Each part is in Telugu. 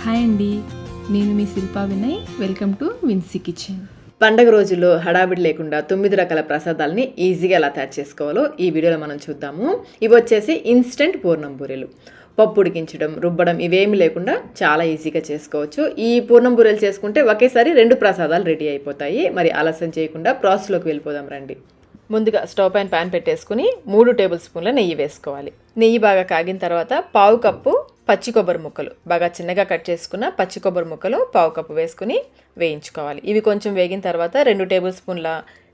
హాయ్ అండి, నేను మీ Shilpa Vinay. Welcome to Vinsy kitchen. పండగ రోజుల్లో హడావిడి లేకుండా 9 రకాల ప్రసాదాలని ఈజీగా ఎలా తయారు చేసుకోవాలో ఈ వీడియోలో మనం చూద్దాము. ఇవి వచ్చేసి ఇన్స్టెంట్ పూర్ణం బూరెలు. పప్పు ఉడికించడం, రుబ్బడం ఇవేమి లేకుండా చాలా ఈజీగా చేసుకోవచ్చు. ఈ పూర్ణం బూరెలు చేసుకుంటే ఒకేసారి 2 ప్రసాదాలు రెడీ అయిపోతాయి. మరి ఆలస్యం చేయకుండా ప్రాసెస్లోకి వెళ్ళిపోదాం రండి. ముందుగా స్టవ్ పైన ప్యాన్ పెట్టేసుకుని 3 టేబుల్ స్పూన్ల నెయ్యి వేసుకోవాలి. నెయ్యి బాగా కాగిన తర్వాత పావు కప్పు పచ్చి కొబ్బరి ముక్కలు, బాగా చిన్నగా కట్ చేసుకున్న పచ్చి కొబ్బరి ముక్కలు పావు కప్పు వేసుకుని వేయించుకోవాలి. ఇవి కొంచెం వేగిన తర్వాత 2 టేబుల్ స్పూన్ల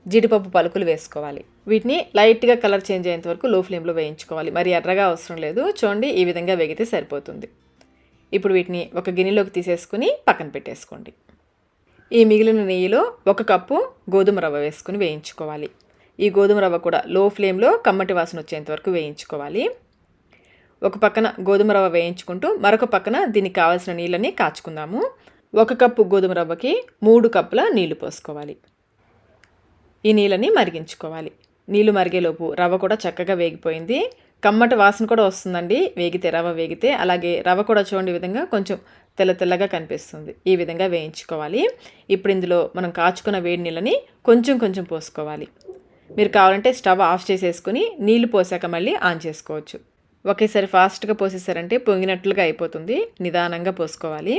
జీడిపప్పు పలుకులు వేసుకోవాలి. వీటిని లైట్గా కలర్ చేంజ్ అయ్యేంత వరకు లో ఫ్లేమ్లో వేయించుకోవాలి. మరి ఎర్రగా అవసరం లేదు. చూడండి, ఈ విధంగా వేగితే సరిపోతుంది. ఇప్పుడు వీటిని ఒక గిన్నెలోకి తీసేసుకుని పక్కన పెట్టేసుకోండి. ఈ మిగిలిన నెయ్యిలో 1 కప్పు గోధుమ రవ్వ వేసుకుని వేయించుకోవాలి. ఈ గోధుమ రవ్వ కూడా లో ఫ్లేమ్లో కమ్మటి వాసన వచ్చేంత వరకు వేయించుకోవాలి. ఒక పక్కన గోధుమ రవ్వ వేయించుకుంటూ మరొక పక్కన దీనికి కావాల్సిన నీళ్ళని కాచుకుందాము. 1 కప్పు గోధుమ రవ్వకి 3 కప్పుల నీళ్లు పోసుకోవాలి. ఈ నీళ్ళని మరిగించుకోవాలి. నీళ్లు మరిగేలోపు రవ్వ కూడా చక్కగా వేగిపోయింది. కమ్మటి వాసన కూడా వస్తుందండి రవ్వ వేగితే. అలాగే రవ్వ కూడా చూడండి, ఈ విధంగా కొంచెం తెల్లగా కనిపిస్తుంది. ఈ విధంగా వేయించుకోవాలి. ఇప్పుడు ఇందులో మనం కాచుకున్న వేడి నీళ్ళని కొంచెం పోసుకోవాలి. మీరు కావాలంటే స్టవ్ ఆఫ్ చేసేసుకుని నీళ్లు పోసాక మళ్ళీ ఆన్ చేసుకోవచ్చు. ఒకేసారి ఫాస్ట్గా పోసేసారంటే పొంగినట్లుగా అయిపోతుంది. నిదానంగా పోసుకోవాలి.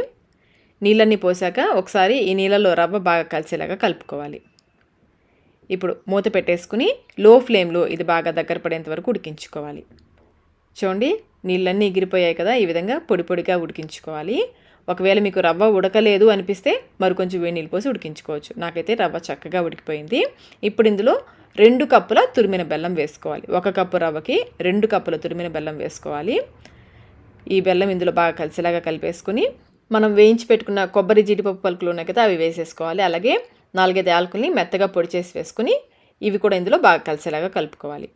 నీళ్ళన్నీ పోసాక ఒకసారి ఈ నీళ్ళలో రవ్వ బాగా కలిసేలాగా కలుపుకోవాలి. ఇప్పుడు మూత పెట్టేసుకుని లో ఫ్లేమ్లో ఇది బాగా దగ్గర పడేంత వరకు ఉడికించుకోవాలి. చూడండి, నీళ్ళన్నీ ఎగిరిపోయాయి కదా, ఈ విధంగా పొడిగా ఉడికించుకోవాలి. ఒకవేళ మీకు రవ్వ ఉడకలేదు అనిపిస్తే మరికొంచెం వేడి నీళ్ళు పోసి ఉడికించుకోవచ్చు. నాకైతే రవ్వ చక్కగా ఉడికిపోయింది. ఇప్పుడు ఇందులో 2 కప్పుల తురిమిన బెల్లం వేసుకోవాలి. 1 కప్పు రవ్వకి 2 కప్పుల తురిమిన బెల్లం వేసుకోవాలి. ఈ బెల్లం ఇందులో బాగా కలిసేలాగా కలిపేసుకుని మనం వేయించి పెట్టుకున్న కొబ్బరి జీడిపప్పు పలుకులు ఉన్నాయి కదా, అవి వేసేసుకోవాలి. అలాగే 4-5 యాలకుల్ని మెత్తగా పొడి చేసి వేసుకుని ఇవి కూడా ఇందులో బాగా కలిసేలాగా కలుపుకోవాలి.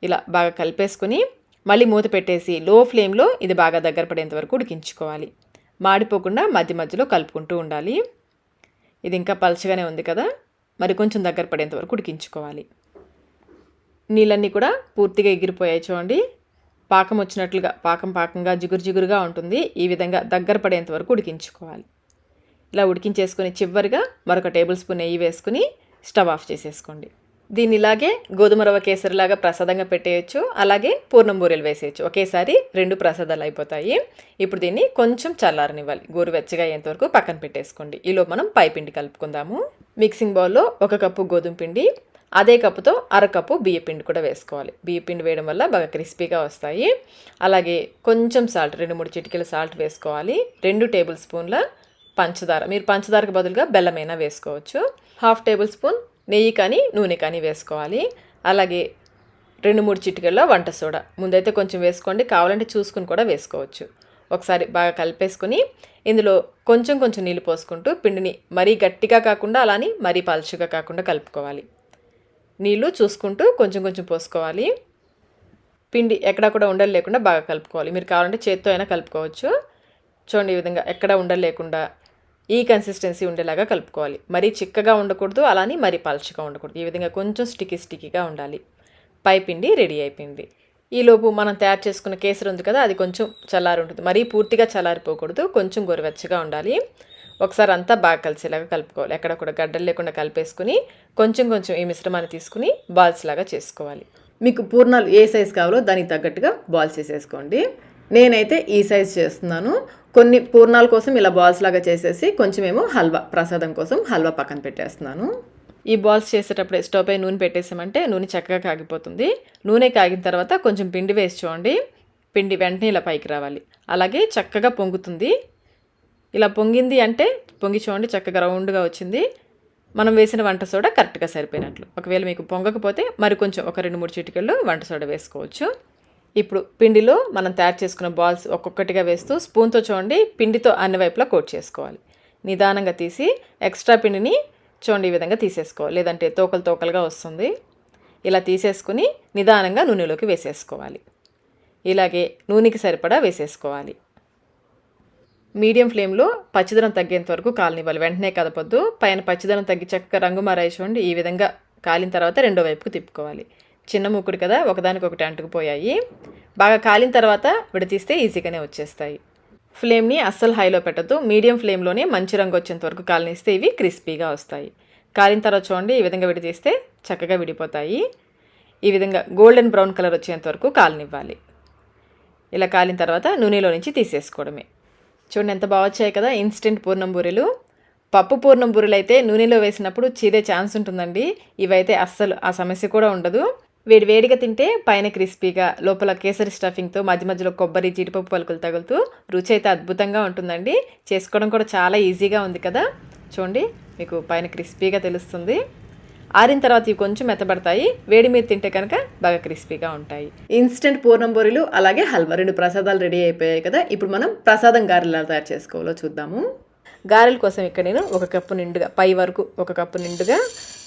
ఇలా బాగా కలిపేసుకుని మళ్ళీ మూత పెట్టేసి లో ఫ్లేమ్లో ఇది బాగా దగ్గర పడేంత వరకు ఉడికించుకోవాలి. మాడిపోకుండా మధ్యలో కలుపుకుంటూ ఉండాలి. ఇది ఇంకా పలచగానే ఉంది కదా, మరి కొంచెం దగ్గర పడేంత వరకు ఉడికించుకోవాలి. నీళ్ళన్నీ కూడా పూర్తిగా ఎగిరిపోయాయి. చూడండి, పాకం వచ్చినట్లుగా పాకంగా జిగురుగా ఉంటుంది. ఈ విధంగా దగ్గర పడేంత వరకు ఉడికించుకోవాలి. ఇలా ఉడికించేసుకుని చివరిగా మరొక టేబుల్ స్పూన్ నెయ్యి వేసుకుని స్టవ్ ఆఫ్ చేసేసుకోండి. దీన్ని ఇలాగే గోధుమ రవ్వ కేసరిలాగా ప్రసాదంగా పెట్టేయచ్చు. అలాగే పూర్ణం బూరెలు వేసేయచ్చు. ఒకేసారి 2 ప్రసాదాలు అయిపోతాయి. ఇప్పుడు దీన్ని కొంచెం చల్లారనివ్వాలి. గోరువెచ్చగా అయ్యేంతవరకు పక్కన పెట్టేసుకోండి. ఈలో మనం పైపిండి కలుపుకుందాము. మిక్సింగ్ బౌల్లో 1 కప్పు గోధుమ పిండి, అదే కప్పుతో 1/2 కప్పు బియ్యపిండి కూడా వేసుకోవాలి. బియ్యపిండి వేయడం వల్ల బాగా క్రిస్పీగా వస్తాయి. అలాగే కొంచెం సాల్ట్, 2-3 చిటికెల సాల్ట్ వేసుకోవాలి. 2 టేబుల్ స్పూన్ల పంచదార, మీరు పంచదారకు బదులుగా బెల్లమైనా వేసుకోవచ్చు. 1/2 టేబుల్ స్పూన్ నెయ్యి కానీ నూనె కానీ వేసుకోవాలి. అలాగే 2-3 చిటికెళ్ళ వంట సోడా, ముందైతే కొంచెం వేసుకోండి, కావాలంటే చూసుకుని కూడా వేసుకోవచ్చు. ఒకసారి బాగా కలిపేసుకుని ఇందులో కొంచెం నీళ్ళు పోసుకుంటూ పిండిని మరీ గట్టిగా కాకుండా అలానే మరీ పలుచగా కాకుండా కలుపుకోవాలి. నీళ్ళు చూసుకుంటూ కొంచెం పోసుకోవాలి. పిండి ఎక్కడా కూడా ఉండలు లేకుండా బాగా కలుపుకోవాలి. మీరు కావాలంటే చేత్తో అయినా కలుపుకోవచ్చు. చూడండి, ఈ విధంగా ఎక్కడా ఉండలు లేకుండా ఈ కన్సిస్టెన్సీ ఉండేలాగా కలుపుకోవాలి. మరీ చిక్కగా ఉండకూడదు, అలానే మరీ పలుచగా ఉండకూడదు. ఈ విధంగా కొంచెం స్టిక్కీగా ఉండాలి. పైపిండి రెడీ అయిపోయింది. ఈలోపు మనం తయారు చేసుకున్న కేసరి ఉంది కదా, అది కొంచెం చల్లారి ఉంటుంది. మరీ పూర్తిగా చల్లారిపోకూడదు, కొంచెం గోరువెచ్చగా ఉండాలి. ఒకసారి అంతా బాగా కలిసేలాగా కలుపుకోవాలి. ఎక్కడ కూడా గడ్డలు లేకుండా కలిపేసుకుని కొంచెం ఈ మిశ్రమాన్ని తీసుకుని బాల్స్ లాగా చేసుకోవాలి. మీకు పూర్ణాలు ఏ సైజు కావాలో దానికి తగ్గట్టుగా బాల్స్ చేసేసుకోండి. నేనైతే ఈ సైజ్ చేస్తున్నాను. కొన్ని పూర్ణాల కోసం ఇలా బాల్స్ లాగా చేసేసి కొంచెమేమో హల్వా ప్రసాదం కోసం హల్వా పక్కన పెట్టేస్తున్నాను. ఈ బాల్స్ చేసేటప్పుడే స్టవ్ పై నూనె పెట్టేసామంటే నూనె చక్కగా కాగిపోతుంది. నూనె కాగిన తర్వాత కొంచెం పిండి వేసి చూడండి, పిండి వెంటనే ఇలా పైకి రావాలి. అలాగే చక్కగా పొంగుతుంది. ఇలా పొంగింది అంటే పొంగి చూడండి, చక్కగా రౌండ్గా వచ్చింది. మనం వేసిన వంట సోడా కరెక్ట్గా సరిపోయినట్లు. ఒకవేళ మీకు పొంగకపోతే మరి కొంచెం ఒక 2-3 చిటికెళ్ళు వంట సోడా వేసుకోవచ్చు. ఇప్పుడు పిండిలో మనం తయారు చేసుకున్న బాల్స్ ఒక్కొక్కటిగా వేస్తూ స్పూన్తో చూడండి పిండితో అన్ని వైపులా కోట్ చేసుకోవాలి. నిదానంగా తీసి ఎక్స్ట్రా పిండిని చూడండి ఈ విధంగా తీసేసుకోవాలి, లేదంటే తోకలుగా వస్తుంది. ఇలా తీసేసుకుని నిదానంగా నూనెలోకి వేసేసుకోవాలి. ఇలాగే నూనెకి సరిపడా వేసేసుకోవాలి. మీడియం ఫ్లేమ్లో పచ్చిదనం తగ్గేంత వరకు కాలనివ్వాలి. వెంటనే కదపొద్దు. పైన పచ్చిదనం తగ్గి చక్కగా రంగు మారాయి చూడండి. ఈ విధంగా కాలిన తర్వాత రెండో వైపుకు తిప్పుకోవాలి. చిన్న ముక్కుడు కదా, ఒకదానికొకటి అంటుకుపోయాయి. బాగా కాలిన తర్వాత విడతీస్తే ఈజీగానే వచ్చేస్తాయి. ఫ్లేమ్ని అస్సలు హైలో పెట్టద్దు, మీడియం ఫ్లేమ్లోనే మంచి రంగు వచ్చేంత వరకు కాలనిస్తే ఇవి క్రిస్పీగా వస్తాయి. కాలిన తర్వాత చూడండి ఈ విధంగా విడదీస్తే చక్కగా విడిపోతాయి. ఈ విధంగా గోల్డెన్ బ్రౌన్ కలర్ వచ్చేంత వరకు కాలనివ్వాలి. ఇలా కాలిన తర్వాత నూనెలో నుంచి తీసేసుకోవడమే. చూడండి ఎంత బాగా వచ్చాయి కదా ఇన్స్టెంట్ పూర్ణం బూరెలు. పప్పు పూర్ణం బూరెలు అయితే నూనెలో వేసినప్పుడు చీదే ఛాన్స్ ఉంటుందండి. ఇవైతే అస్సలు ఆ సమస్య కూడా ఉండదు. వేడిగా తింటే పైన క్రిస్పీగా, లోపల కేసరి స్టఫింగ్తో మధ్య మధ్యలో కొబ్బరి జీడిపప్పు పలుకులు తగులుతూ రుచి అయితే అద్భుతంగా ఉంటుందండి. చేసుకోవడం కూడా చాలా ఈజీగా ఉంది కదా. చూడండి మీకు పైన క్రిస్పీగా తెలుస్తుంది. ఆరిన తర్వాత ఇవి కొంచెం మెత్తబడతాయి. వేడి మీద తింటే కనుక బాగా క్రిస్పీగా ఉంటాయి. ఇన్స్టెంట్ పూర్ణం బూరెలు అలాగే హల్వా 2 ప్రసాదాలు రెడీ అయిపోయాయి కదా. ఇప్పుడు మనం ప్రసాదం గారెలు ఎలా తయారు చేసుకోవాలో చూద్దాము. గారెల కోసం ఇక్కడ నేను 1 కప్పు నిండుగా, పై వరకు 1 కప్పు నిండుగా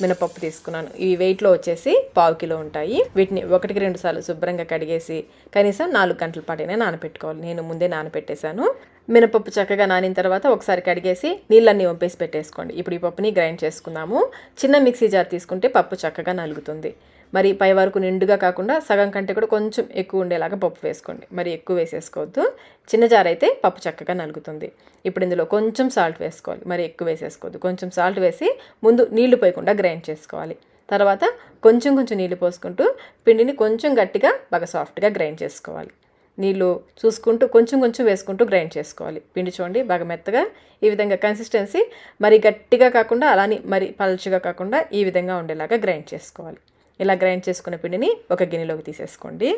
మినపప్పు తీసుకున్నాను. ఇవి వెయిట్లో వచ్చేసి 1/2 కిలో ఉంటాయి. వీటిని 1కి 2 సార్లు శుభ్రంగా కడిగేసి కనీసం 4 గంటల పాటైనా నానపెట్టుకోవాలి. నేను ముందే నానపెట్టేశాను. మినపప్పు చక్కగా నానిన తర్వాత ఒకసారి కడిగేసి నీళ్ళన్నీ వంపేసి పెట్టేసుకోండి. ఇప్పుడు ఈ పప్పుని గ్రైండ్ చేసుకుందాము. చిన్న మిక్సీ జార్ తీసుకుంటే పప్పు చక్కగా నలుగుతుంది. మరి పై వరకు నిండుగా కాకుండా సగం కంటే కూడా కొంచెం ఎక్కువ ఉండేలాగా పప్పు వేసుకోండి. మరి ఎక్కువ వేసేసుకోవద్దు. చిన్న జార్ అయితే పప్పు చక్కగా నలుగుతుంది. ఇప్పుడు ఇందులో కొంచెం సాల్ట్ వేసుకోవాలి. మరి ఎక్కువ వేసేసుకోవద్దు. కొంచెం సాల్ట్ వేసి ముందు నీళ్లు పోయకుండా గ్రైండ్ చేసుకోవాలి. తర్వాత కొంచెం నీళ్లు పోసుకుంటూ పిండిని కొంచెం గట్టిగా బాగా సాఫ్ట్గా గ్రైండ్ చేసుకోవాలి. నీళ్ళు చూసుకుంటూ కొంచెం వేసుకుంటూ గ్రైండ్ చేసుకోవాలి. పిండి చూడండి బాగా మెత్తగా ఈ విధంగా కన్సిస్టెన్సీ, మరి గట్టిగా కాకుండా అలానే మరి పల్చగా కాకుండా ఈ విధంగా ఉండేలాగా గ్రైండ్ చేసుకోవాలి. ఇలా గ్రైండ్ చేసుకున్న పిండిని ఒక గిన్నెలోకి తీసేసుకోండి.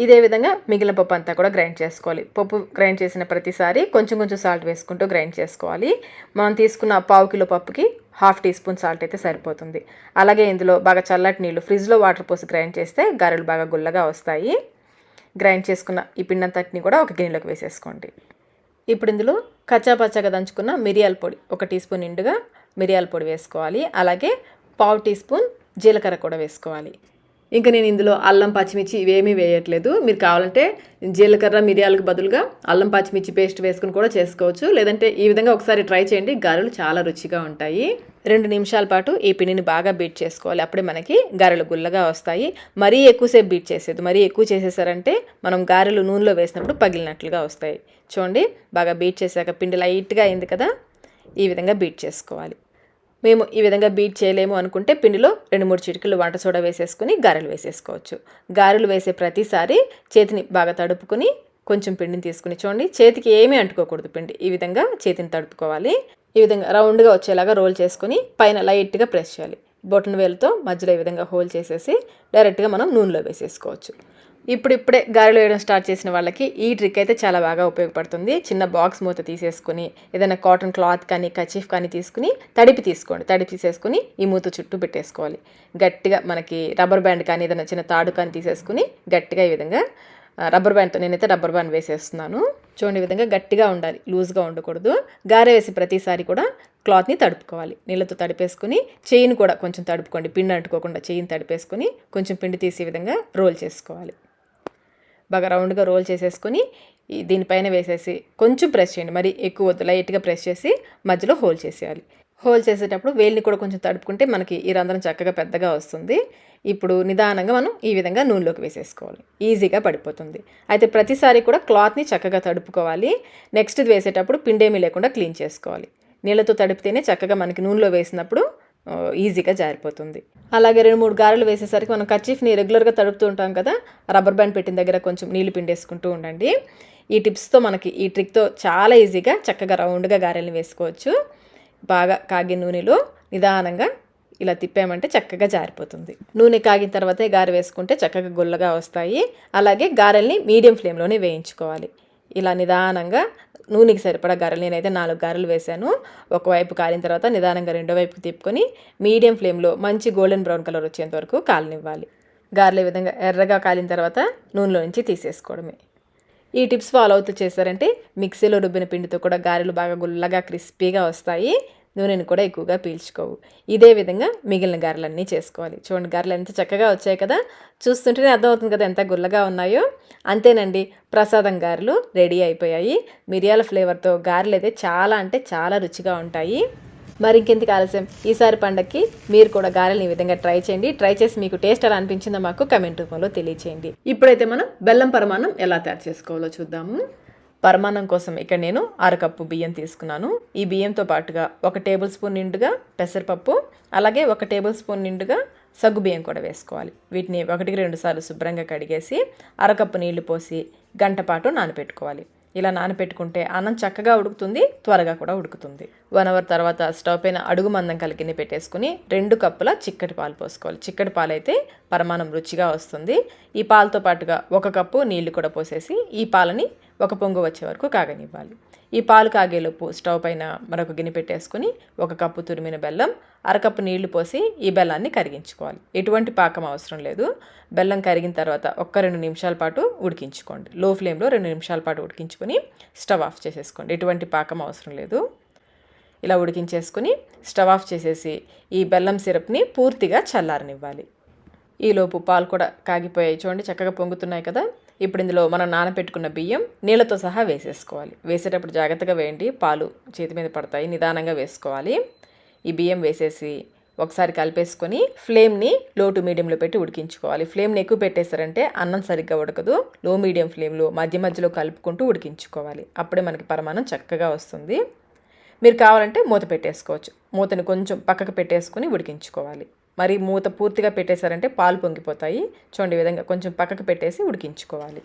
ఇదే విధంగా మిగిలిన పప్పు అంతా కూడా గ్రైండ్ చేసుకోవాలి. పప్పు గ్రైండ్ చేసిన ప్రతిసారి కొంచెం సాల్ట్ వేసుకుంటూ గ్రైండ్ చేసుకోవాలి. మనం తీసుకున్న 1/2 కిలో పప్పుకి 1/2 టీ స్పూన్ సాల్ట్ అయితే సరిపోతుంది. అలాగే ఇందులో బాగా చల్లటి నీళ్ళు ఫ్రిడ్జ్లో వాటర్ పోసి గ్రైండ్ చేస్తే గారెలు బాగా గుల్లగా వస్తాయి. గ్రైండ్ చేసుకున్న ఈ పిండంతటిని కూడా ఒక గిన్నెలోకి వేసేసుకోండి. ఇప్పుడు ఇందులో కచ్చాపచ్చాగా దంచుకున్న మిరియాల పొడి 1 టీ స్పూన్ నిండుగా మిరియాల పొడి వేసుకోవాలి. అలాగే 1/2 టీ స్పూన్ జీలకర్ర కూడా వేసుకోవాలి. ఇంకా నేను ఇందులో అల్లం పచ్చిమిర్చి ఇవేమీ వేయట్లేదు. మీరు కావాలంటే జీలకర్ర మిరియాలకు బదులుగా అల్లం పచ్చిమిర్చి పేస్ట్ వేసుకుని కూడా చేసుకోవచ్చు. లేదంటే ఈ విధంగా ఒకసారి ట్రై చేయండి. గారెలు చాలా రుచిగా ఉంటాయి. 2 నిమిషాల పాటు ఈ పిండిని బాగా బీట్ చేసుకోవాలి. అప్పుడే మనకి గారెలు గుల్లగా వస్తాయి. మరీ ఎక్కువసేపు బీట్ చేసేది. మరీ ఎక్కువ చేసేసారంటే మనం గారెలు నూనెలో వేసినప్పుడు పగిలినట్లుగా వస్తాయి. చూడండి బాగా బీట్ చేశాక పిండి లైట్గా అయింది కదా. ఈ విధంగా బీట్ చేసుకోవాలి. మేము ఈ విధంగా బీట్ చేయలేము అనుకుంటే పిండిలో 2-3 చిటికలు వంట సోడా వేసేసుకుని గారెలు వేసేసుకోవచ్చు. గారెలు వేసే ప్రతిసారి చేతిని బాగా తడుపుకొని కొంచెం పిండిని తీసుకుని చూడండి చేతికి ఏమీ అంటుకోకూడదు. పిండి ఈ విధంగా చేతిని తడుపుకోవాలి. ఈ విధంగా రౌండ్గా వచ్చేలాగా రోల్ చేసుకుని పైన లైట్గా ప్రెస్ చేయాలి. బొటన వేలుతో మధ్యలో ఈ విధంగా హోల్ చేసేసి డైరెక్ట్గా మనం నూనెలో వేసేసుకోవచ్చు. ఇప్పుడిప్పుడే గారెలు వేయడం స్టార్ట్ చేసిన వాళ్ళకి ఈ ట్రిక్ అయితే చాలా బాగా ఉపయోగపడుతుంది. చిన్న బాక్స్ మూత తీసేసుకుని ఏదైనా కాటన్ క్లాత్ కానీ కచీఫ్ కానీ తీసుకుని తడిపి తీసుకోండి. తడిపి తీసేసుకుని ఈ మూత చుట్టూ పెట్టేసుకోవాలి. గట్టిగా మనకి రబ్బర్ బ్యాండ్ కానీ ఏదైనా చిన్న తాడు కానీ తీసేసుకుని గట్టిగా ఈ విధంగా రబ్బర్ బ్యాండ్తో, నేనైతే రబ్బర్ బ్యాండ్ వేసేస్తున్నాను. చూడండి ఈ విధంగా గట్టిగా ఉండాలి, లూజ్గా ఉండకూడదు. గారె వేసి ప్రతిసారి కూడా క్లాత్ని తడుపుకోవాలి. నీళ్ళతో తడిపేసుకుని చెయ్యిని కూడా కొంచెం తడుపుకోండి. పిండి అంటుకోకుండా చెయ్యిని తడిపేసుకుని కొంచెం పిండి తీసి ఈ విధంగా రోల్ చేసుకోవాలి. బాగా రౌండ్గా రోల్ చేసేసుకొని దీనిపైన వేసేసి కొంచెం ప్రెస్ చేయండి. మరి ఎక్కువ వద్దు, లైట్గా ప్రెస్ చేసి మధ్యలో హోల్ చేసేయాలి. హోల్ చేసేటప్పుడు వేలిని కూడా కొంచెం తడుపుకుంటే మనకి ఈ రంధ్రం చక్కగా పెద్దగా వస్తుంది. ఇప్పుడు నిదానంగా మనం ఈ విధంగా నూనెలోకి వేసేసుకోవాలి. ఈజీగా పడిపోతుంది. అయితే ప్రతిసారి కూడా క్లాత్ని చక్కగా తడుపుకోవాలి. నెక్స్ట్ ఇది వేసేటప్పుడు పిండేమీ లేకుండా క్లీన్ చేసుకోవాలి. నీళ్ళతో తడిపితేనే చక్కగా మనకి నూనెలో వేసినప్పుడు ఈజీగా జారిపోతుంది. అలాగే 2-3 గారెలు వేసేసరికి మనం కర్చీఫ్ని రెగ్యులర్గా తడుపుతూ ఉంటాం కదా, రబ్బర్ బ్యాండ్ పెట్టిన దగ్గర కొంచెం నీళ్లు పిండేసుకుంటూ ఉండండి. ఈ టిప్స్తో మనకి ఈ ట్రిక్తో చాలా ఈజీగా చక్కగా రౌండ్గా గారెల్ని వేసుకోవచ్చు. బాగా కాగిన నూనెలో నిదానంగా ఇలా తిప్పామంటే చక్కగా జారిపోతుంది. నూనె కాగిన తర్వాతే గారె వేసుకుంటే చక్కగా గుల్లగా వస్తాయి. అలాగే గారెల్ని మీడియం ఫ్లేమ్లోనే వేయించుకోవాలి. ఇలా నిదానంగా నూనెకి సరిపడా గారెలు, నేనైతే 4 గారెలు వేశాను. ఒకవైపు కాలిన తర్వాత నిదానంగా రెండో వైపుకి తిప్పుకొని మీడియం ఫ్లేమ్లో మంచి గోల్డెన్ బ్రౌన్ కలర్ వచ్చేంత వరకు కాలనివ్వాలి. గారెలు ఈ విధంగా ఎర్రగా కాలిన తర్వాత నూనెలో నుంచి తీసేసుకోవడమే. ఈ టిప్స్ ఫాలో అవుతూ చేశారంటే మిక్సీలో రుబ్బిన పిండితో కూడా గారెలు బాగా గుల్లగా క్రిస్పీగా వస్తాయి. నూనెని కూడా ఎక్కువగా పీల్చుకోవు. ఇదే విధంగా మిగిలిన గారెలన్నీ చేసుకోవాలి. చూడండి గారెలు ఎంత చక్కగా వచ్చాయి కదా. చూస్తుంటేనే అర్థమవుతుంది కదా ఎంత గుల్లగా ఉన్నాయో. అంతేనండి, ప్రసాదం గారెలు రెడీ అయిపోయాయి. మిరియాల ఫ్లేవర్తో గారెలు అయితే చాలా అంటే చాలా రుచిగా ఉంటాయి. మరి ఇంకెందుకు ఆలస్యం, ఈసారి పండగకి మీరు కూడా గారెలు ఈ విధంగా ట్రై చేయండి. ట్రై చేసి మీకు టేస్ట్ ఎలా అనిపించిందో మాకు కమెంట్ రూపంలో తెలియచేయండి. ఇప్పుడైతే మనం బెల్లం పరమాన్నం ఎలా తయారు చేసుకోవాలో చూద్దాము. పరమాన్నం కోసం ఇక్కడ నేను 1/2 కప్పు బియ్యం తీసుకున్నాను. ఈ బియ్యంతో పాటుగా 1 టేబుల్ స్పూన్ నిండుగా పెసరపప్పు, అలాగే 1 టేబుల్ స్పూన్ నిండుగా సగ్గు బియ్యం కూడా వేసుకోవాలి. వీటిని 1-2 సార్లు శుభ్రంగా కడిగేసి 1/2 కప్పు నీళ్లు పోసి గంట పాటు నానబెట్టుకోవాలి. ఇలా నానబెట్టుకుంటే అన్నం చక్కగా ఉడుకుతుంది, త్వరగా కూడా ఉడుకుతుంది. 1 అవర్ తర్వాత స్టవ్ పైన అడుగు మందం కలిగిన పెట్టేసుకుని 2 కప్పుల చిక్కటి పాలు పోసుకోవాలి. చిక్కటి పాలు అయితే పరమాన్నం రుచిగా వస్తుంది. ఈ పాలతో పాటుగా 1 కప్పు నీళ్లు కూడా పోసేసి ఈ పాలని 1 పొంగు వచ్చే వరకు కాగనివ్వాలి. ఈ పాలు కాగేలోపు స్టవ్ పైన మరొక గిన్నె పెట్టేసుకుని 1 కప్పు తురిమిన బెల్లం, 1/2 కప్పు నీళ్లు పోసి ఈ బెల్లాన్ని కరిగించుకోవాలి. ఎటువంటి పాకం అవసరం లేదు. బెల్లం కరిగిన తర్వాత 1-2 నిమిషాల పాటు ఉడికించుకోండి. లో ఫ్లేమ్లో 2 నిమిషాల పాటు ఉడికించుకొని స్టవ్ ఆఫ్ చేసేసుకోండి. ఎటువంటి పాకం అవసరం లేదు. ఇలా ఉడికించేసుకుని స్టవ్ ఆఫ్ చేసేసి ఈ బెల్లం సిరప్ని పూర్తిగా చల్లారనివ్వాలి. ఈలోపు పాలు కూడా కాగిపోయాయి, చూడండి చక్కగా పొంగుతున్నాయి కదా. ఇప్పుడు ఇందులో మనం నానబెట్టుకున్న బియ్యం నీళ్ళతో సహా వేసేసుకోవాలి. వేసేటప్పుడు జాగ్రత్తగా వేయండి, పాలు చేతి మీద పడతాయి, నిదానంగా వేసుకోవాలి. ఈ బియ్యం వేసేసి ఒకసారి కలిపేసుకొని ఫ్లేమ్ని లో టు మీడియంలో పెట్టి ఉడికించుకోవాలి. ఫ్లేమ్ని ఎక్కువ పెట్టేస్తారంటే అన్నం సరిగ్గా ఉడకదు. లో మీడియం ఫ్లేమ్లో మధ్య మధ్యలో కలుపుకుంటూ ఉడికించుకోవాలి. అప్పుడే మనకి పరమాన్నం చక్కగా వస్తుంది. మీరు కావాలంటే మూత పెట్టేసుకోవచ్చు. మూతని కొంచెం పక్కకు పెట్టేసుకొని ఉడికించుకోవాలి. మరి మూత పూర్తిగా పెట్టేశారంటే పాలు పొంగిపోతాయి. చూడండి ఈ విధంగా కొంచెం పక్కకు పెట్టేసి ఉడికించుకోవాలి.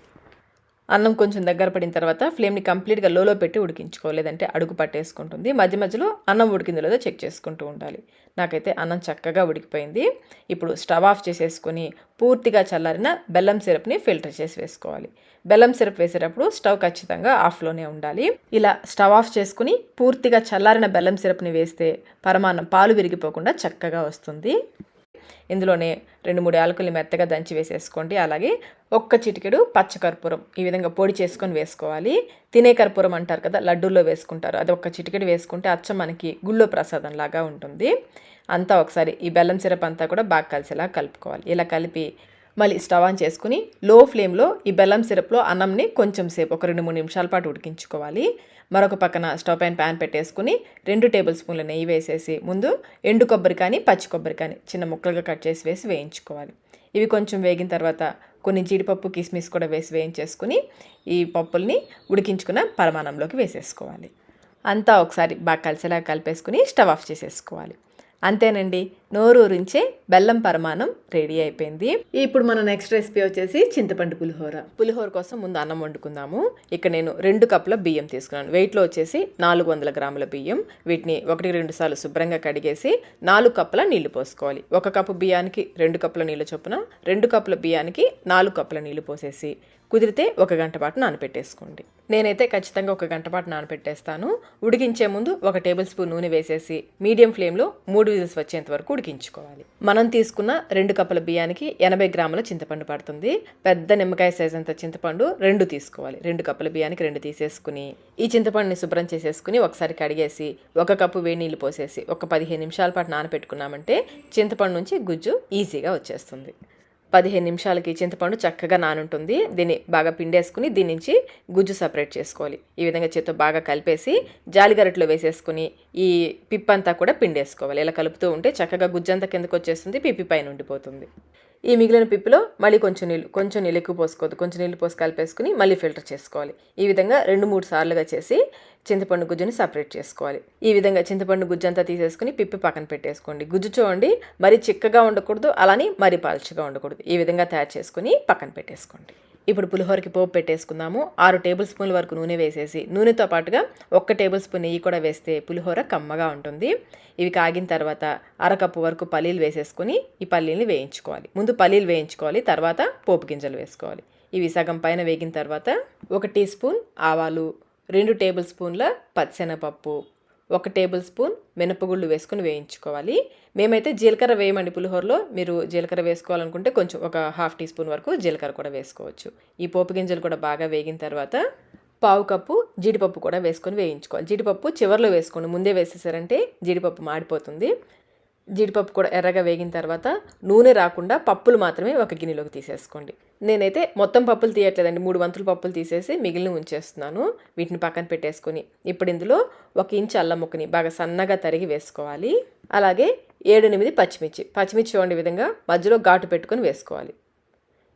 అన్నం కొంచెం దగ్గర పడిన తర్వాత ఫ్లేమ్ని కంప్లీట్గా లోలో పెట్టి ఉడికించుకోవాలి, లేదంటే అడుగు పట్టేసుకుంటుంది. మధ్య మధ్యలో అన్నం ఉడికిందో లేదో చెక్ చేసుకుంటూ ఉండాలి. నాకైతే అన్నం చక్కగా ఉడికిపోయింది. ఇప్పుడు స్టవ్ ఆఫ్ చేసేసుకొని పూర్తిగా చల్లారిన బెల్లం సిరప్ని ఫిల్టర్ చేసి వేసుకోవాలి. బెల్లం సిరప్ వేసేటప్పుడు స్టవ్ ఖచ్చితంగా ఆఫ్లోనే ఉండాలి. ఇలా స్టవ్ ఆఫ్ చేసుకుని పూర్తిగా చల్లారిన బెల్లం సిరప్ని వేస్తే పరమాన్నం పాలు విరిగిపోకుండా చక్కగా వస్తుంది. ఇందులోనే 2-3 యాలకుల్ని మెత్తగా దంచి వేసేసుకోండి. అలాగే 1 చిటికెడు పచ్చకర్పూరం ఈ విధంగా పొడి చేసుకొని వేసుకోవాలి. తినే కర్పూరం అంటారు కదా, లడ్డూల్లో వేసుకుంటారు, అది 1 చిటికెడు వేసుకుంటే అచ్చం మనకి గుళ్ళో ప్రసాదం లాగా ఉంటుంది. అంతా ఒకసారి ఈ బెల్లం సిరప్ అంతా కూడా బాగా కలిసేలా కలుపుకోవాలి. ఇలా కలిపి మళ్ళీ స్టవ్ ఆన్ చేసుకుని లో ఫ్లేమ్లో ఈ బెల్లం సిరప్లో అన్నంని కొంచెం సేపు 1-2-3 నిమిషాల పాటు ఉడికించుకోవాలి. మరొక పక్కన స్టవ్ పైన ప్యాన్ పెట్టేసుకుని 2 టేబుల్ స్పూన్ల నెయ్యి వేసేసి ముందు ఎండు కొబ్బరి కానీ పచ్చి కొబ్బరి కానీ చిన్న ముక్కలుగా కట్ చేసి వేసి వేయించుకోవాలి. ఇవి కొంచెం వేగిన తర్వాత కొన్ని జీడిపప్పు కిస్మిస్ కూడా వేసి వేయించేసుకుని ఈ పప్పుల్ని ఉడికించుకున్న పరమాన్నంలోకి వేసేసుకోవాలి. అంతా ఒకసారి బాగా కలిసేలా కలిపేసుకుని స్టవ్ ఆఫ్ చేసేసుకోవాలి. అంతేనండి, నోరూరించే బెల్లం పరమాన్నం రెడీ అయిపోయింది. ఇప్పుడు మన నెక్స్ట్ రెసిపీ వచ్చేసి చింతపండు పులిహోర. పులిహోర కోసం ముందు అన్నం వండుకుందాము. ఇక్కడ నేను 2 కప్పుల బియ్యం తీసుకున్నాను. వెయిట్లో వచ్చేసి 400 గ్రాముల బియ్యం. వీటిని 1-2 సార్లు శుభ్రంగా కడిగేసి 4 కప్పుల నీళ్లు పోసుకోవాలి. 1 కప్పు బియ్యానికి 2 కప్పుల నీళ్ళు చొప్పున 2 కప్పుల బియ్యానికి 4 కప్పుల నీళ్లు పోసేసి కుదిరితే 1 గంట పాటు నానపెట్టేసుకోండి. నేనైతే ఖచ్చితంగా 1 గంట పాటు నానపెట్టేస్తాను. ఉడికించే ముందు 1 టేబుల్ స్పూన్ నూనె వేసేసి మీడియం ఫ్లేమ్లో 3 విజిల్స్ వచ్చేంత వరకు ఉడికించుకోవాలి. మనం తీసుకున్న 2 కప్పుల బియ్యానికి 80 గ్రాముల చింతపండు పడుతుంది. పెద్ద నిమ్మకాయ సైజ్ అంత చింతపండు 2 తీసుకోవాలి. 2 కప్పుల బియ్యానికి 2 తీసేసుకుని ఈ చింతపండుని శుభ్రం చేసేసుకుని ఒకసారి కడిగేసి 1 కప్పు వేడి నీళ్ళు పోసేసి 15 నిమిషాల పాటు నానపెట్టుకున్నామంటే చింతపండు నుంచి గుజ్జు ఈజీగా వచ్చేస్తుంది. 15 నిమిషాలకి చింతపండు చక్కగా నానుంటుంది. దీన్ని బాగా పిండేసుకుని దీని నుంచి గుజ్జు సపరేట్ చేసుకోవాలి. ఈ విధంగా చేత్తో బాగా కలిపేసి జాలిగరట్లో వేసేసుకుని ఈ పిప్పంతా కూడా పిండేసుకోవాలి. ఇలా కలుపుతూ ఉంటే చక్కగా గుజ్జంతా కిందకు వచ్చేస్తుంది, పిప్పి పైన ఉండిపోతుంది. ఈ మిగిలిన పిప్పిలో మళ్ళీ కొంచెం నీళ్ళు ఎక్కువ పోసుకోవద్దు, కొంచెం నీళ్ళు పోసి కలిపేసుకుని మళ్ళీ ఫిల్టర్ చేసుకోవాలి. ఈ విధంగా 2-3 సార్లుగా చేసి చింతపండు గుజ్జుని సపరేట్ చేసుకోవాలి. ఈ విధంగా చింతపండు గుజ్జు అంతా తీసేసుకుని పిప్పి పక్కన పెట్టేసుకోండి. గుజ్జు చూడండి, మరి చిక్కగా ఉండకూడదు, అలాని మరి పల్చగా ఉండకూడదు. ఈ విధంగా తయారు చేసుకుని పక్కన పెట్టేసుకోండి. ఇప్పుడు పులిహోరకి పోపు పెట్టేసుకుందాము. 6 టేబుల్ స్పూన్ల వరకు నూనె వేసేసి నూనెతో పాటుగా 1 టేబుల్ స్పూన్ నెయ్యి కూడా వేస్తే పులిహోర కమ్మగా ఉంటుంది. ఇవి కాగిన తర్వాత 1/2 కప్పు వరకు పల్లీలు వేసేసుకుని ఈ పల్లీల్ని వేయించుకోవాలి. ముందు పల్లీలు వేయించుకోవాలి, తర్వాత పోపు గింజలు వేసుకోవాలి. ఇవి సగం పైన వేగిన తర్వాత 1 టీ స్పూన్ ఆవాలు, 2 టేబుల్ స్పూన్ల పచ్చెనపప్పు, 1 టేబుల్ స్పూన్ మినపగుళ్ళు వేసుకుని వేయించుకోవాలి. మేమైతే జీలకర్ర వేయమండి పులిహోరలో. మీరు జీలకర్ర వేసుకోవాలనుకుంటే కొంచెం 1/2 టీ స్పూన్ వరకు జీలకర్ర కూడా వేసుకోవచ్చు. ఈ పోపు గింజలు కూడా బాగా వేగిన తర్వాత 1/2 కప్పు జీడిపప్పు కూడా వేసుకొని వేయించుకోవాలి. జీడిపప్పు చివరిలో వేసుకోండి, ముందే వేసేసారంటే జీడిపప్పు మాడిపోతుంది. జీడిపప్పు కూడా ఎర్రగా వేగిన తర్వాత నూనె రాకుండా పప్పులు మాత్రమే ఒక గిన్నెలోకి తీసేసుకోండి. నేనైతే మొత్తం పప్పులు తీయట్లేదండి, 3 వంతులు పప్పులు తీసేసి మిగిలిన ఉంచేస్తున్నాను. వీటిని పక్కన పెట్టేసుకొని ఇప్పుడు ఇందులో 1 ఇంచు అల్లం ముక్కని బాగా సన్నగా తరిగి వేసుకోవాలి. అలాగే 7-8 పచ్చిమిర్చి చూడండి, విధంగా మధ్యలో ఘాటు పెట్టుకొని వేసుకోవాలి.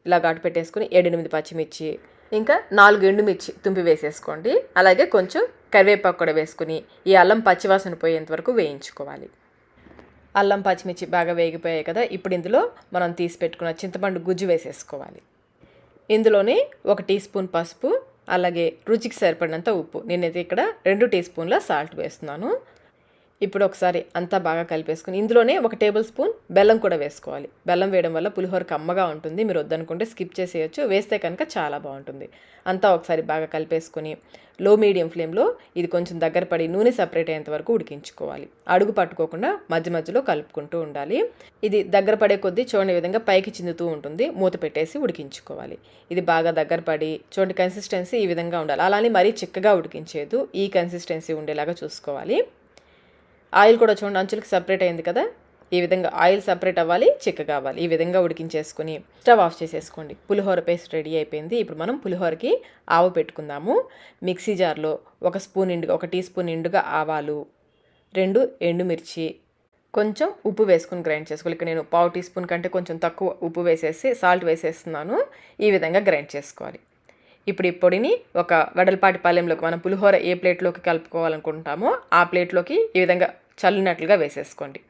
ఇలా ఘాటు పెట్టేసుకుని 7-8 పచ్చిమిర్చి, ఇంకా 4 ఎండుమిర్చి తుంపి వేసేసుకోండి. అలాగే కొంచెం కరివేపాకు కూడా వేసుకుని ఈ అల్లం పచ్చివాసన పోయేంత వరకు వేయించుకోవాలి. అల్లం పచ్చిమిర్చి బాగా వేగిపోయాయి కదా, ఇప్పుడు ఇందులో మనం తీసి పెట్టుకున్న చింతపండు గుజ్జు వేసేసుకోవాలి. ఇందులోనే 1 టీ స్పూన్ పసుపు, అలాగే రుచికి సరిపడినంత ఉప్పు. నేనైతే ఇక్కడ 2 టీ స్పూన్ల సాల్ట్ వేస్తున్నాను. ఇప్పుడు ఒకసారి అంతా బాగా కలిపేసుకుని ఇందులోనే 1 టేబుల్ స్పూన్ బెల్లం కూడా వేసుకోవాలి. బెల్లం వేయడం వల్ల పులిహోర కమ్మగా ఉంటుంది. మీరు వద్దనుకుంటే స్కిప్ చేసేయచ్చు, వేస్తే కనుక చాలా బాగుంటుంది. అంతా ఒకసారి బాగా కలిపేసుకుని లో మీడియం ఫ్లేమ్లో ఇది కొంచెం దగ్గర పడి నూనె సపరేట్ అయ్యేంత వరకు ఉడికించుకోవాలి. అడుగు పట్టుకోకుండా మధ్య మధ్యలో కలుపుకుంటూ ఉండాలి. ఇది దగ్గర పడే కొద్దీ చూడని విధంగా పైకి చిందుతూ ఉంటుంది. మూత పెట్టేసి ఉడికించుకోవాలి. ఇది బాగా దగ్గర పడి చూడండి, కన్సిస్టెన్సీ ఈ విధంగా ఉండాలి. అలానే మరీ చిక్కగా ఉడికించేదు, ఈ కన్సిస్టెన్సీ ఉండేలాగా చూసుకోవాలి. ఆయిల్ కూడా చూడండి అంచులకి సపరేట్ అయింది కదా, ఈ విధంగా ఆయిల్ సపరేట్ అవ్వాలి, చిక్కగా అవ్వాలి. ఈ విధంగా ఉడికించేసుకుని స్టవ్ ఆఫ్ చేసేసుకోండి. పులిహోర పేస్ట్ రెడీ అయిపోయింది. ఇప్పుడు మనం పులిహోరకి ఆవు పెట్టుకుందాము. మిక్సీ జార్లో 1 టీ స్పూన్ నిండుగా ఆవాలు, 2 ఎండుమిర్చి, కొంచెం ఉప్పు వేసుకుని గ్రైండ్ చేసుకోవాలి. ఇక్కడ నేను 1/2 టీ స్పూన్ కంటే కొంచెం తక్కువ ఉప్పు వేసేసి సాల్ట్ వేసేస్తున్నాను. ఈ విధంగా గ్రైండ్ చేసుకోవాలి. ఇప్పుడు ఈ పొడిని ఒక వెడల్పాటి పళ్ళెంలోకి, మనం పులిహోర ఏ ప్లేట్లోకి కలుపుకోవాలనుకుంటామో ఆ ప్లేట్లోకి ఈ విధంగా చల్లినట్లుగా వేసేసుకోండి.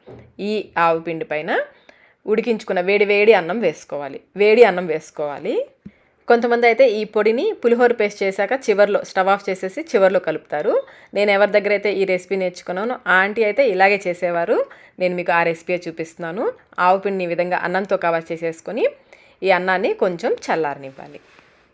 ఈ ఆవు పిండి పైన ఉడికించుకున్న వేడి అన్నం వేసుకోవాలి. వేడి అన్నం వేసుకోవాలి. కొంతమంది అయితే ఈ పొడిని పులిహోర పేస్ట్ చేశాక చివర్లో స్టవ్ ఆఫ్ చేసేసి చివర్లో కలుపుతారు. నేను ఎవరి దగ్గర అయితే ఈ రెసిపీ నేర్చుకున్నానో ఆ ఆంటీ అయితే ఇలాగే చేసేవారు. నేను మీకు ఆ రెసిపీ చూపిస్తున్నాను. ఆవు పిండిని ఈ విధంగా అన్నంతో కవర్ చేసేసుకొని ఈ అన్నాన్ని కొంచెం చల్లారనివ్వాలి.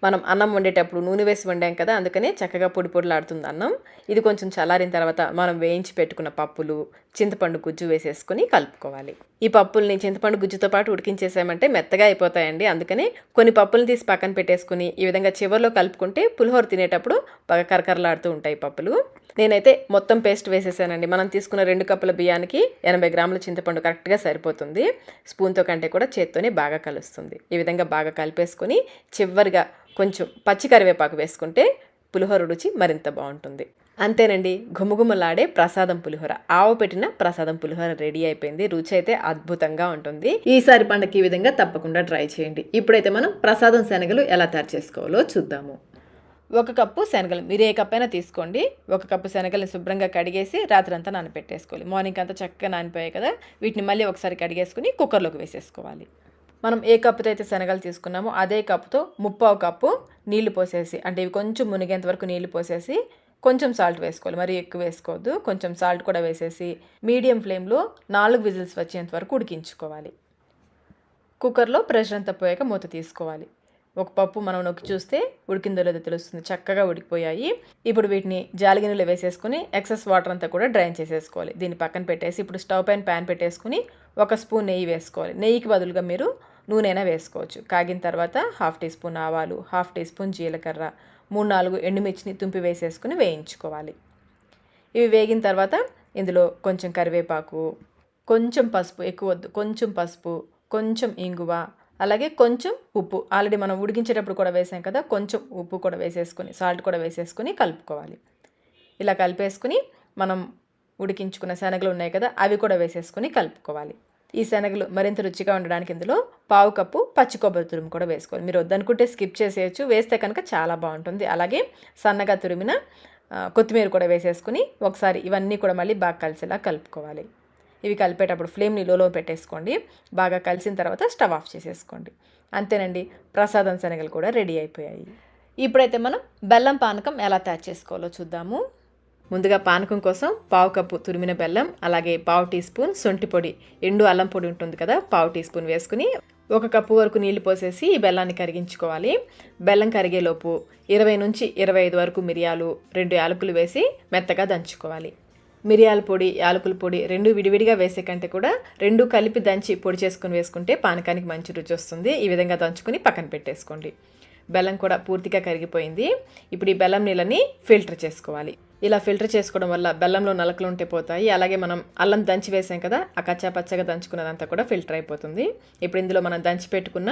మనం అన్నం వండేటప్పుడు నూనె వేసి వండాం కదా, అందుకనే చక్కగా పొడి పొడిలాడుతుంది అన్నం. ఇది కొంచెం చల్లారిన తర్వాత మనం వేయించి పెట్టుకున్న పప్పులు, చింతపండు గుజ్జు వేసేసుకొని కలుపుకోవాలి. ఈ పప్పుల్ని చింతపండు గుజ్జుతో పాటు ఉడికించేసామంటే మెత్తగా అయిపోతాయండి. అందుకని కొన్ని పప్పులు తీసి పక్కన పెట్టేసుకుని ఈ విధంగా చివర్లో కలుపుకుంటే పులిహోర తినేటప్పుడు బాగా కరకరలాడుతూ ఉంటాయి పప్పులు. నేనైతే మొత్తం పేస్ట్ వేసేసానండి. మనం తీసుకున్న 2 కప్పుల బియ్యానికి 80 గ్రాముల చింతపండు కరెక్ట్గా సరిపోతుంది. స్పూన్తో కంటే కూడా చేత్తోనే బాగా కలుస్తుంది. ఈ విధంగా బాగా కలిపేసుకొని చివరిగా కొంచెం పచ్చి కరివేపాకు వేసుకుంటే పులిహోర రుచి మరింత బాగుంటుంది. అంతేనండి, గుమగుమలాడే ప్రసాదం పులిహోర, ఆవు పెట్టిన ప్రసాదం పులిహోర రెడీ అయిపోయింది. రుచి అయితే అద్భుతంగా ఉంటుంది. ఈసారి పండగకి ఈ విధంగా తప్పకుండా ట్రై చేయండి. ఇప్పుడైతే మనం ప్రసాదం శనగలు ఎలా తయారు చేసుకోవాలో చూద్దాము. 1 కప్పు శనగలు, మీరు ఏ కప్ అయినా తీసుకోండి. 1 కప్పు శనగల్ని శుభ్రంగా కడిగేసి రాత్రంతా నానబెట్టేసుకోవాలి. మార్నింగ్ అంతా చక్కగా నానిపోయాయి కదా, వీటిని మళ్ళీ ఒకసారి కడిగేసుకుని కుక్కర్లోకి వేసేసుకోవాలి. మనం ఏ కప్పుతో అయితే శనగలు తీసుకున్నామో అదే కప్పుతో 3/4 కప్పు నీళ్లు పోసేసి, అంటే ఇవి కొంచెం మునిగేంత వరకు నీళ్లు పోసేసి కొంచెం సాల్ట్ వేసుకోవాలి. మరీ ఎక్కువ వేసుకోవద్దు. కొంచెం సాల్ట్ కూడా వేసేసి మీడియం ఫ్లేమ్లో 4 విజిల్స్ వచ్చేంత వరకు ఉడికించుకోవాలి. కుక్కర్లో ప్రెషర్ అంతా పోయాక మూత తీసుకోవాలి. ఒక పప్పు మనం నొక్కి చూస్తే ఉడికిందో లేదో తెలుస్తుంది. చక్కగా ఉడికిపోయాయి. ఇప్పుడు వీటిని జాలిగిన్నెలో వేసేసుకుని ఎక్సెస్ వాటర్ అంతా కూడా డ్రైన్ చేసేసుకోవాలి. దీన్ని పక్కన పెట్టేసి ఇప్పుడు స్టవ్ పైన ప్యాన్ పెట్టేసుకుని 1 స్పూన్ నెయ్యి వేసుకోవాలి. నెయ్యికి బదులుగా మీరు నూనె అయినా వేసుకోవచ్చు. కాగిన తర్వాత 1/2 టీ స్పూన్ ఆవాలు, 1/2 టీ స్పూన్ జీలకర్ర, 3-4 ఎండుమిర్చిని తుంపి వేసేసుకుని వేయించుకోవాలి. ఇవి వేగిన తర్వాత ఇందులో కొంచెం కరివేపాకు, కొంచెం పసుపు, ఎక్కువ వద్దు, కొంచెం పసుపు, కొంచెం ఇంగువ, అలాగే కొంచెం ఉప్పు. ఆల్రెడీ మనం ఉడికించేటప్పుడు కూడా వేసాం కదా, కొంచెం ఉప్పు కూడా వేసేసుకొని సాల్ట్ కూడా వేసేసుకొని కలుపుకోవాలి. ఇలా కలిపేసుకుని మనం ఉడికించుకున్న శనగలు ఉన్నాయి కదా, అవి కూడా వేసేసుకొని కలుపుకోవాలి. ఈ శనగలు మరింత రుచిగా ఉండడానికి ఇందులో 1/4 కప్పు పచ్చి కొబ్బరి తురుము కూడా వేసుకోవాలి. మీరు వద్దనుకుంటే స్కిప్ చేసేయచ్చు, వేస్తే కనుక చాలా బాగుంటుంది. అలాగే సన్నగా తురిమిన కొత్తిమీర కూడా వేసేసుకుని ఒకసారి ఇవన్నీ కూడా మళ్ళీ బాగా కలిసేలా కలుపుకోవాలి. ఇవి కలిపేటప్పుడు ఫ్లేమ్ని లోలో పెట్టేసుకోండి. బాగా కలిసిన తర్వాత స్టవ్ ఆఫ్ చేసేసుకోండి. అంతేనండి, ప్రసాదం శనగలు కూడా రెడీ అయిపోయాయి. ఇప్పుడైతే మనం బెల్లం పానకం ఎలా తయారు చేసుకోవాలో చూద్దాము. ముందుగా పానకం కోసం 1/4 కప్పు తురిమిన బెల్లం, అలాగే 1/2 టీ స్పూన్ శొంఠి పొడి, ఎండు అల్లం పొడి ఉంటుంది కదా, 1/2 టీ స్పూన్ వేసుకుని 1 కప్పు వరకు నీళ్లు పోసేసి ఈ బెల్లాన్ని కరిగించుకోవాలి. బెల్లం కరిగేలోపు 20 నుంచి 25 వరకు మిరియాలు, 2 యాలకులు వేసి మెత్తగా దంచుకోవాలి. మిరియాల పొడి, యాలకుల పొడి 2 విడివిడిగా వేసే కంటే కూడా 2 కలిపి దంచి పొడి చేసుకుని వేసుకుంటే పానకానికి మంచి రుచి వస్తుంది. ఈ విధంగా దంచుకుని పక్కన పెట్టేసుకోండి. బెల్లం కూడా పూర్తిగా కరిగిపోయింది. ఇప్పుడు ఈ బెల్లం నీళ్ళని ఫిల్టర్ చేసుకోవాలి. ఇలా ఫిల్టర్ చేసుకోవడం వల్ల బెల్లంలో నలకలు ఉంటే పోతాయి. అలాగే మనం అల్లం దంచి వేసాం కదా, ఆ కచ్చా పచ్చగా దంచుకున్నదంతా కూడా ఫిల్టర్ అయిపోతుంది. ఇప్పుడు ఇందులో మనం దంచి పెట్టుకున్న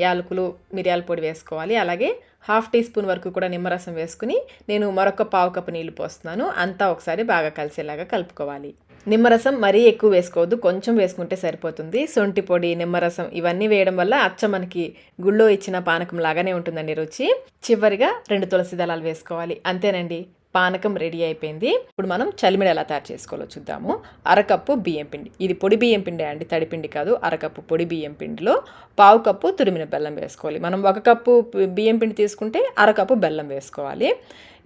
యాలకులు, మిరియాల పొడి వేసుకోవాలి. అలాగే 1/2 టీ స్పూన్ వరకు కూడా నిమ్మరసం వేసుకుని నేను మరొక 1/4 కప్పు నీళ్లు పోస్తున్నాను. అంతా ఒకసారి బాగా కలిసేలాగా కలుపుకోవాలి. నిమ్మరసం మరీ ఎక్కువ వేసుకోవద్దు, కొంచెం వేసుకుంటే సరిపోతుంది. శొంఠి పొడి, నిమ్మరసం ఇవన్నీ వేయడం వల్ల అచ్చ మనకి గుళ్ళో ఇచ్చిన పానకం లాగానే ఉంటుందండి రుచి. చివరిగా 2 తులసి దళాలు వేసుకోవాలి. అంతేనండి, పానకం రెడీ అయిపోయింది. ఇప్పుడు మనం చలిమిడి ఎలా తయారు చేసుకోవాలో చూద్దాము. అరకప్పు బియ్యం పిండి, ఇది పొడి బియ్యం పిండి అండి, తడిపిండి కాదు. అరకప్పు పొడి బియ్యం పిండిలో 1/2 కప్పు తురిమిన బెల్లం వేసుకోవాలి. మనం 1 కప్పు బియ్యం పిండి తీసుకుంటే అరకప్పు బెల్లం వేసుకోవాలి.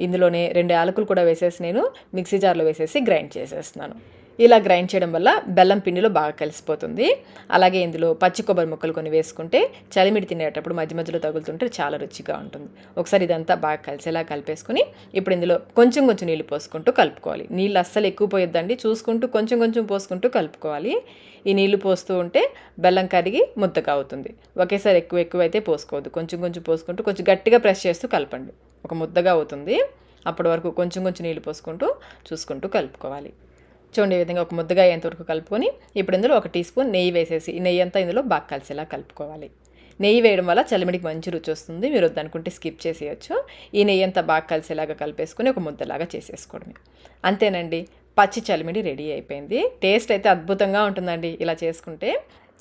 ఇందులోనే 2 యాలకులు కూడా వేసేసి నేను మిక్సీ జార్లో వేసేసి గ్రైండ్ చేసేస్తున్నాను. ఇలా గ్రైండ్ చేయడం వల్ల బెల్లం పిండిలో బాగా కలిసిపోతుంది. అలాగే ఇందులో పచ్చి కొబ్బరి ముక్కలు కొన్ని వేసుకుంటే చలిమిడి తినేటప్పుడు మధ్య మధ్యలో తగులుతుంటే చాలా రుచిగా ఉంటుంది. ఒకసారి ఇదంతా బాగా కలిసేలా కలిపేసుకుని ఇప్పుడు ఇందులో కొంచెం కొంచెం నీళ్ళు పోసుకుంటూ కలుపుకోవాలి. నీళ్ళు అస్సలు ఎక్కువ పోయొద్దండి, చూసుకుంటూ కొంచెం కొంచెం పోసుకుంటూ కలుపుకోవాలి. ఈ నీళ్లు పోస్తూ ఉంటే బెల్లం కరిగి ముద్దగా అవుతుంది. ఒకేసారి ఎక్కువ అయితే పోసుకోవద్దు, కొంచెం కొంచెం పోసుకుంటూ కొంచెం గట్టిగా ప్రెస్ చేస్తూ కలపండి, ఒక ముద్దగా అవుతుంది. అప్పటి వరకు కొంచెం కొంచెం నీళ్ళు పోసుకుంటూ చూసుకుంటూ కలుపుకోవాలి. చూడండి, ఈ విధంగా ఒక ముద్దగా అయ్యేంతవరకు కలుపుకొని ఇప్పుడు ఇందులో 1 టీ స్పూన్ నెయ్యి వేసేసి ఈ నెయ్యి అంతా ఇందులో బాగా కలిసేలా కలుపుకోవాలి. నెయ్యి వేయడం వల్ల చలిమిడికి మంచి రుచి వస్తుంది. మీరు వద్దనుకుంటే స్కిప్ చేసేయచ్చు. ఈ నెయ్యి అంతా బాగా కలిసేలాగా కలిపేసుకుని ఒక ముద్దలాగా చేసేసుకోవడమే. అంతేనండి, పచ్చి చలిమిడి రెడీ అయిపోయింది. టేస్ట్ అయితే అద్భుతంగా ఉంటుందండి ఇలా చేసుకుంటే.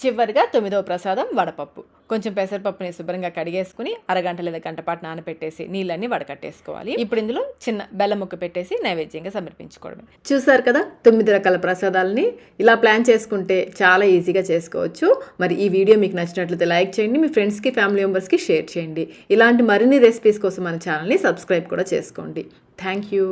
చివరిగా 9వ ప్రసాదం వడపప్పు. కొంచెం పెసరపప్పుని శుభ్రంగా కడిగేసుకుని అరగంట లేదా గంట పాటు నానబెట్టేసి నీళ్ళన్నీ వడకట్టేసుకోవాలి. ఇప్పుడు ఇందులో చిన్న బెల్లం ముక్క పెట్టేసి నైవేద్యంగా సమర్పించుకోవడమే. చూసారు కదా, 9 రకాల ప్రసాదాలని ఇలా ప్లాన్ చేసుకుంటే చాలా ఈజీగా చేసుకోవచ్చు. మరి ఈ వీడియో మీకు నచ్చినట్లయితే లైక్ చేయండి, మీ ఫ్రెండ్స్కి, ఫ్యామిలీ మెంబర్స్కి షేర్ చేయండి. ఇలాంటి మరిన్ని రెసిపీస్ కోసం మన ఛానల్ని సబ్స్క్రైబ్ కూడా చేసుకోండి. Thank you.